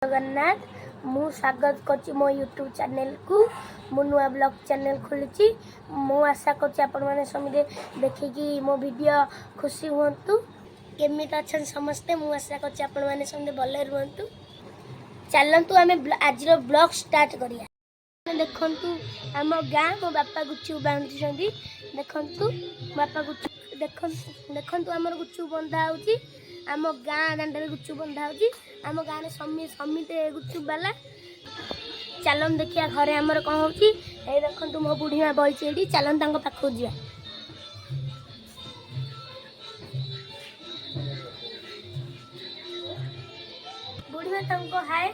जगन्नाथ मु स्वागत कर मो यूट्यूब चैनल को मु नुआ ब्लॉग चैनल खोली मु आशा कर समझे देखिकी मो वीडियो खुशी हूँ केमी अच्छा समस्ते मु आशा कर समझे भले रुहतु चलतु आम आज ब्लॉग स्टार्ट करिया देखु आम गाँ मो बापा गुचु बांधुंट देखु बापा गुचु देखु आम गुचु बंधा हो आम गाँ दांडे गुचु बंधा हो आम गाँव में समिते गुचु बाला चलन देखिया घरे आमर कौन हो देखु मो बुढ़ी माँ बही चलन पाखक जा बुढ़ी माँ तुमको हाय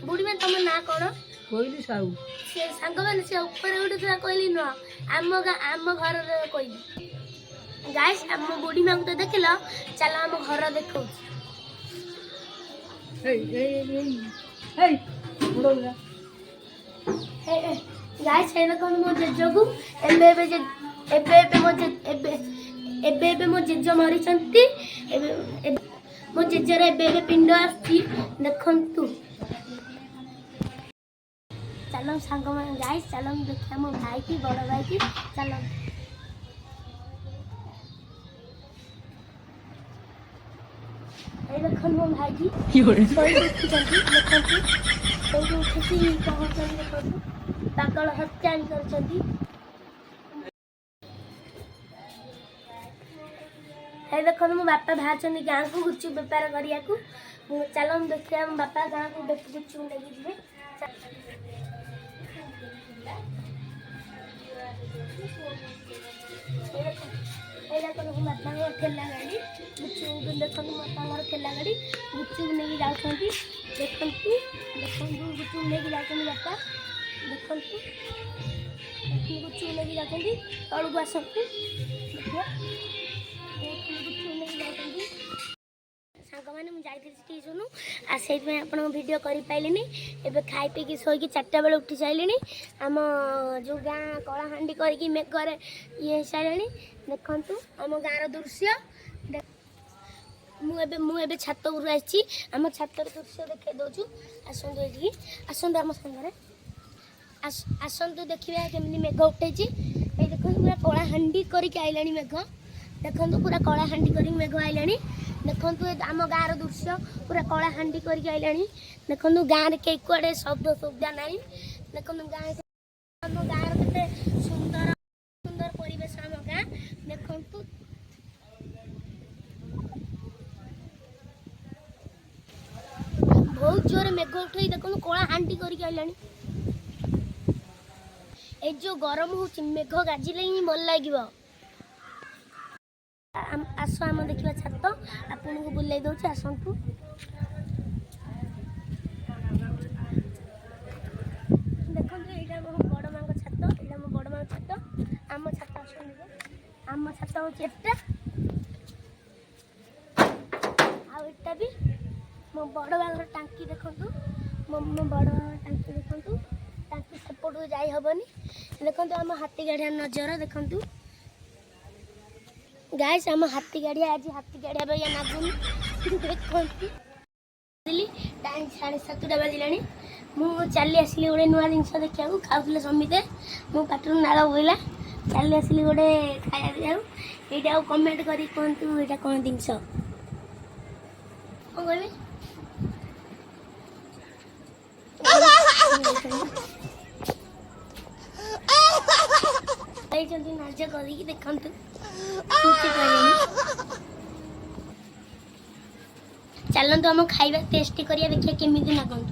बुढ़ी माँ तुम ना कौन कोइली साहू से सांग मैंने से ऊपर उठा कहली नुह आम घर कहली गाइस आम बुढ़ी माँ को तो देख लो चलो आम घर देखो गाइस है देखो मो जेजो को एबे मो जेजो मरी मो जेजर एबे पिंड आसी देखु चलो सांग मान गाइस चलो देखिए मो भाई की बड़ भाई की चलो देखो मो भाई की पागल हत्या कर देखो मो बापा बाहर गाँव को गुचु बेपार करने को चलो देखिए मो बापा गाँव को गुचु लेके जी बापा ठेला गाड़ी गुचु देखो बापा ठेला गाड़ी गुचु नहीं जाऊँ देखु गुचु नहीं जाऊँ बापा देखु गुचु नहीं जाऊँ तलू को आसतु देखिए सांग मैंने मुझे सुनु आ से आप भिड कर पारे एवं खाई पी शोक 4टा बेले उठी सारे आम जो गाँ कलाहांडी करके मेघर ये सारे देखु आम गाँव दृश्य मुझे छात उपरू आई आम छातर दृश्य देखे दौचु आसतु ये आसतु आम सागर आसतु देखिए केमी मेघ उठे ये देखो पूरा कलाहांडी करके आइला मेघ देखो पूरा कलाहांडी कर मेघ आइला देखु आम गाँव दृश्य पूरा कलाहांडी करके आइला देखु गाँव में कई कुआड़े शब्द सुविधा ना देखु गाँव आम गाँव के सुंदर सुंदर परिवेश आम गाँ देखु बहुत जोर मेघ उठे देखो कलाहांडी करके आइला जो गरम हो मेघ गाजिले ही भल लगे आस आम देखा छात आपन को बुलाई दौर आसतु देखो ये मो बड़ माँ छात ये मो बड़ माँ छात आम छात आम छात हूँ एटा आटा भी मो बड़ बागर टांकी देखु मो बड़ टांकी देखु टांकी सेपट जाई हेनी देखो आम हाथी गाड़िया नजर देखु गाइस आम हाथी गाड़िया आज हाथी गाड़िया भैया नागुन देखो टाइम 7:30 बाजिला मु चली आसली गोटे नुआ जिन देखा खाऊले समिते मो पाटर नाल बोला चली आसली गोटे खाया यहाँ कमेंट करी कहतु यहाँ कौन जिनस कौन कहबी नाज कर देखु चलतु आम खाଇବା टेस्ट करिया देखिए केमी लगन